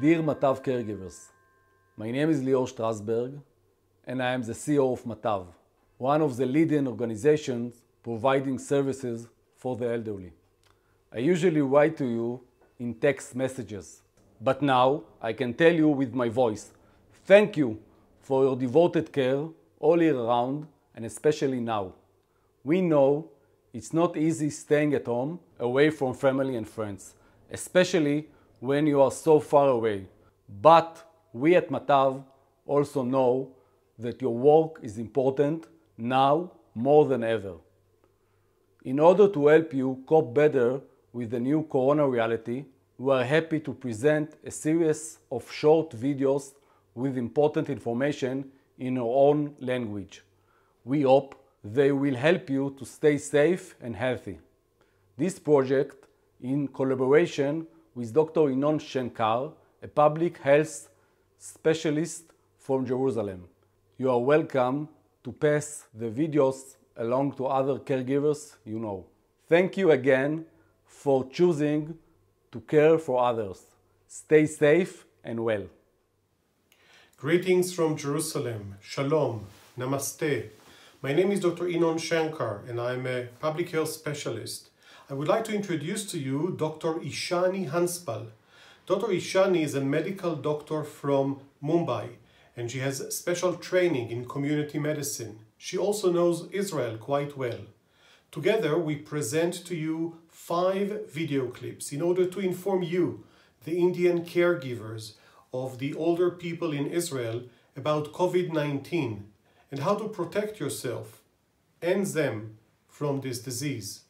Dear Matav caregivers, my name is Lior Strasberg and I am the CEO of Matav, one of the leading organizations providing services for the elderly. I usually write to you in text messages, but now I can tell you with my voice, thank you for your devoted care all year round and especially now. We know it's not easy staying at home away from family and friends, especially when you are so far away. But we at Matav also know that your work is important now more than ever. In order to help you cope better with the new corona reality, we are happy to present a series of short videos with important information in our own language. We hope they will help you to stay safe and healthy. This project, in collaboration with Dr. Inon Shenkar, a public health specialist from Jerusalem. You are welcome to pass the videos along to other caregivers you know. Thank you again for choosing to care for others. Stay safe and well. Greetings from Jerusalem. Shalom. Namaste. My name is Dr. Inon Shenkar and I'm a public health specialist. I would like to introduce to you Dr. Ishani Hanspal. Dr. Ishani is a medical doctor from Mumbai and she has special training in community medicine. She also knows Israel quite well. Together we present to you 5 video clips in order to inform you, the Indian caregivers of the older people in Israel, about COVID-19 and how to protect yourself and them from this disease.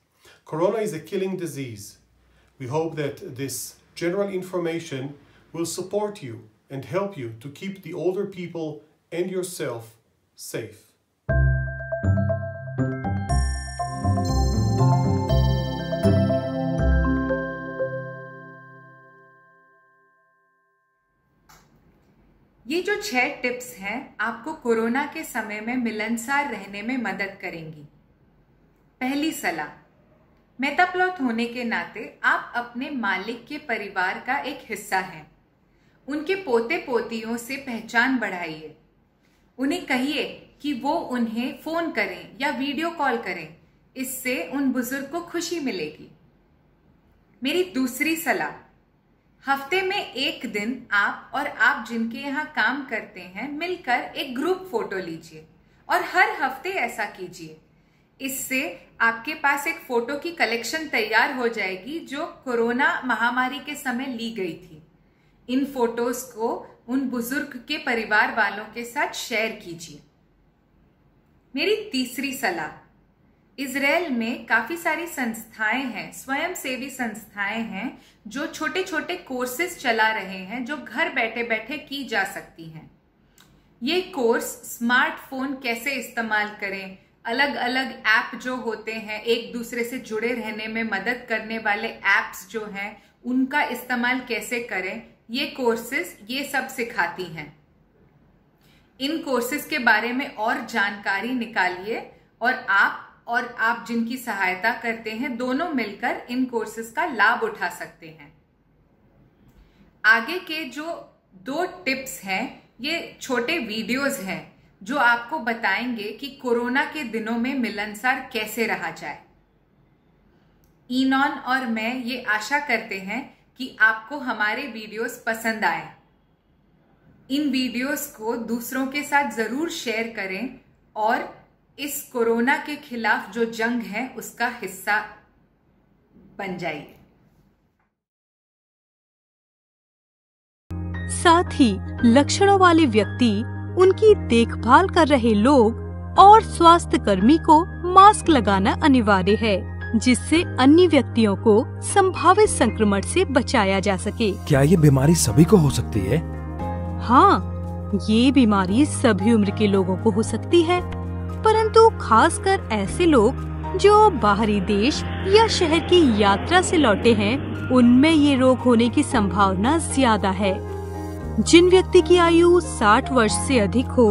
Corona is a killing disease. We hope that this general information will support you and help you to keep the older people and yourself safe. ये जो 6 tips हैं आपको corona के समय में मिलनसार रहने में मदद करेंगी। पहली सलाह, मेटाप्लॉट होने के नाते आप अपने मालिक के परिवार का एक हिस्सा हैं। उनके पोते पोतियों से पहचान बढ़ाइए। उन्हें कहिए कि वो उन्हें फोन करें या वीडियो कॉल करें। इससे उन बुजुर्ग को खुशी मिलेगी। मेरी दूसरी सलाह, हफ्ते में एक दिन आप और आप जिनके यहाँ काम करते हैं मिलकर एक ग्रुप फोटो लीजिए और हर हफ्ते ऐसा कीजिए। इससे आपके पास एक फोटो की कलेक्शन तैयार हो जाएगी जो कोरोना महामारी के समय ली गई थी। इन फोटोज को उन बुजुर्ग के परिवार वालों के साथ शेयर कीजिए। मेरी तीसरी सलाह, इजराइल में काफी सारी संस्थाएं हैं, स्वयंसेवी संस्थाएं हैं जो छोटे छोटे कोर्सेज चला रहे हैं जो घर बैठे बैठे की जा सकती हैं। ये कोर्स स्मार्टफोन कैसे इस्तेमाल करें, अलग अलग ऐप जो होते हैं एक दूसरे से जुड़े रहने में मदद करने वाले ऐप्स जो हैं उनका इस्तेमाल कैसे करें, ये कोर्सेज ये सब सिखाती हैं। इन कोर्सेज के बारे में और जानकारी निकालिए और आप जिनकी सहायता करते हैं दोनों मिलकर इन कोर्सेज का लाभ उठा सकते हैं। आगे के जो 2 टिप्स हैं ये छोटे वीडियोस हैं जो आपको बताएंगे कि कोरोना के दिनों में मिलनसार कैसे रहा जाए। इनॉन और मैं ये आशा करते हैं कि आपको हमारे वीडियोस पसंद आए। इन वीडियोस को दूसरों के साथ जरूर शेयर करें और इस कोरोना के खिलाफ जो जंग है उसका हिस्सा बन जाइए। साथ ही लक्षणों वाले व्यक्ति, उनकी देखभाल कर रहे लोग और स्वास्थ्य कर्मी को मास्क लगाना अनिवार्य है जिससे अन्य व्यक्तियों को संभावित संक्रमण से बचाया जा सके। क्या ये बीमारी सभी को हो सकती है? हाँ, ये बीमारी सभी उम्र के लोगों को हो सकती है, परंतु खासकर ऐसे लोग जो बाहरी देश या शहर की यात्रा से लौटे हैं, उनमें ये रोग होने की संभावना ज्यादा है। जिन व्यक्ति की आयु 60 वर्ष से अधिक हो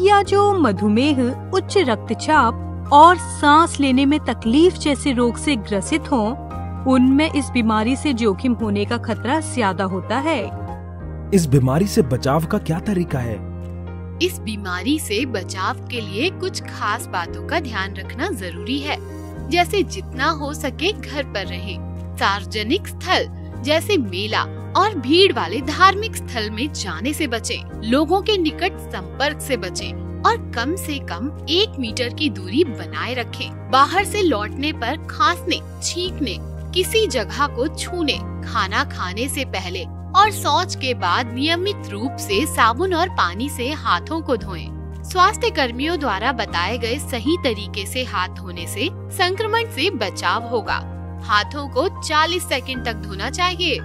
या जो मधुमेह, उच्च रक्तचाप और सांस लेने में तकलीफ जैसे रोग से ग्रसित हों, उनमें इस बीमारी से जोखिम होने का खतरा ज्यादा होता है। इस बीमारी से बचाव का क्या तरीका है? इस बीमारी से बचाव के लिए कुछ खास बातों का ध्यान रखना जरूरी है, जैसे जितना हो सके घर पर रहें। सार्वजनिक स्थल जैसे मेला और भीड़ वाले धार्मिक स्थल में जाने से बचें। लोगों के निकट संपर्क से बचें और कम से कम 1 मीटर की दूरी बनाए रखें। बाहर से लौटने पर खांसने, छींकने, किसी जगह को छूने, खाना खाने से पहले और शौच के बाद नियमित रूप से साबुन और पानी से हाथों को धोएं। स्वास्थ्य कर्मियों द्वारा बताए गए सही तरीके से हाथ धोने से संक्रमण से बचाव होगा। हाथों को 40 सेकंड तक धोना चाहिए।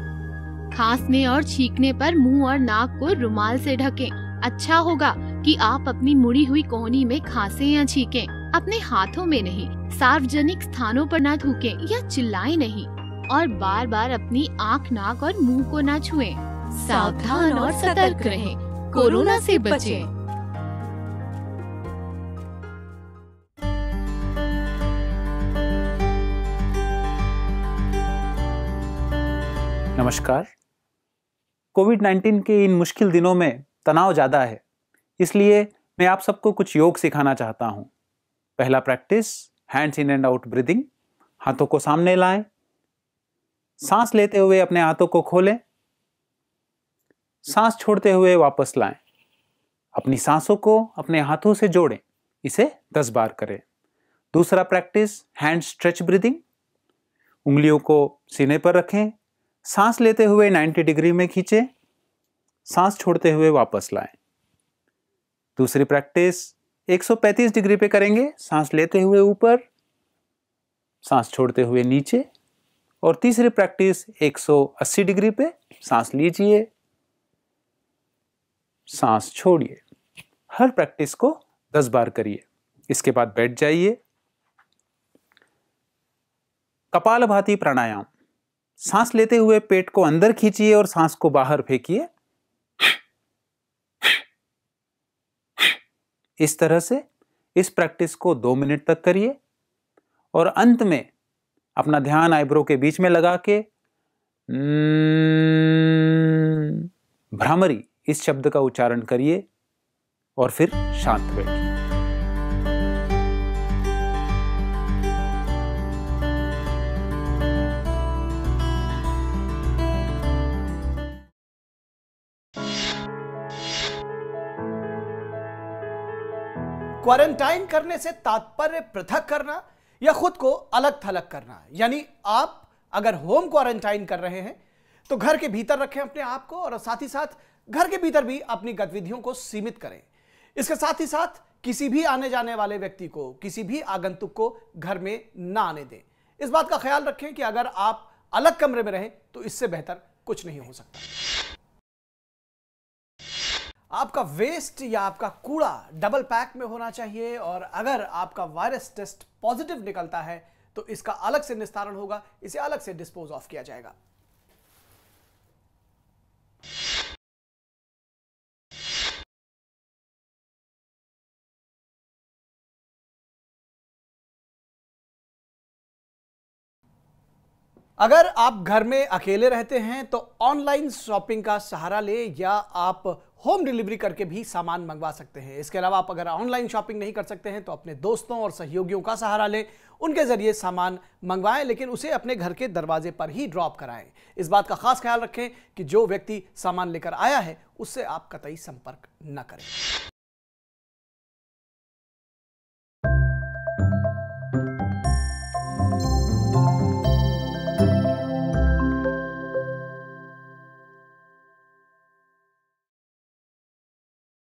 खांसने और छींकने पर मुंह और नाक को रुमाल से ढकें। अच्छा होगा कि आप अपनी मुड़ी हुई कोहनी में खांसें या छींकें, अपने हाथों में नहीं। सार्वजनिक स्थानों पर ना थूकें या चिल्लाएं नहीं और बार बार अपनी आँख, नाक और मुंह को ना छुएं। सावधान और सतर्क रहें, कोरोना से बचें। नमस्कार। कोविड-19 के इन मुश्किल दिनों में तनाव ज़्यादा है, इसलिए मैं आप सबको कुछ योग सिखाना चाहता हूँ। पहला practice, hands in and out breathing. हाथों को सामने लाएं, सांस लेते हुए अपने हाथों को खोलें, सांस छोड़ते हुए वापस लाएं। अपनी सांसों को अपने हाथों से जोड़ें, इसे 10 बार करें। दूसरा प्रैक्टिस, हैंड स्ट्रेच ब्रीदिंग। उंगलियों को सीने पर रखें, सांस लेते हुए 90 डिग्री में खींचें, सांस छोड़ते हुए वापस लाएं। दूसरी प्रैक्टिस 135 डिग्री पे करेंगे, सांस लेते हुए ऊपर, सांस छोड़ते हुए नीचे। और तीसरी प्रैक्टिस 180 डिग्री पे, सांस लीजिए, सांस छोड़िए। हर प्रैक्टिस को 10 बार करिए। इसके बाद बैठ जाइए। कपालभाति प्राणायाम। सांस लेते हुए पेट को अंदर खींचिए और सांस को बाहर फेंकिए। इस तरह से इस प्रैक्टिस को 2 मिनट तक करिए और अंत में अपना ध्यान आईब्रो के बीच में लगा के भ्रामरी इस शब्द का उच्चारण करिए और फिर शांत बैठिए। क्वारंटाइन करने से तात्पर्य पृथक करना या खुद को अलग थलग करना। यानी आप अगर होम क्वारंटाइन कर रहे हैं तो घर के भीतर रखें अपने आप को और साथ ही साथ घर के भीतर भी अपनी गतिविधियों को सीमित करें। इसके साथ ही साथ किसी भी आने जाने वाले व्यक्ति को, किसी भी आगंतुक को घर में ना आने दें। इस बात का ख्याल रखें कि अगर आप अलग कमरे में रहें तो इससे बेहतर कुछ नहीं हो सकता। आपका वेस्ट या आपका कूड़ा डबल पैक में होना चाहिए और अगर आपका वायरस टेस्ट पॉजिटिव निकलता है तो इसका अलग से निस्तारण होगा, इसे अलग से डिस्पोज ऑफ किया जाएगा। अगर आप घर में अकेले रहते हैं तो ऑनलाइन शॉपिंग का सहारा लें या आप होम डिलीवरी करके भी सामान मंगवा सकते हैं। इसके अलावा आप अगर ऑनलाइन शॉपिंग नहीं कर सकते हैं तो अपने दोस्तों और सहयोगियों का सहारा लें, उनके जरिए सामान मंगवाएं, लेकिन उसे अपने घर के दरवाजे पर ही ड्रॉप कराएं। इस बात का खास ख्याल रखें कि जो व्यक्ति सामान लेकर आया है उससे आप कतई संपर्क न करें।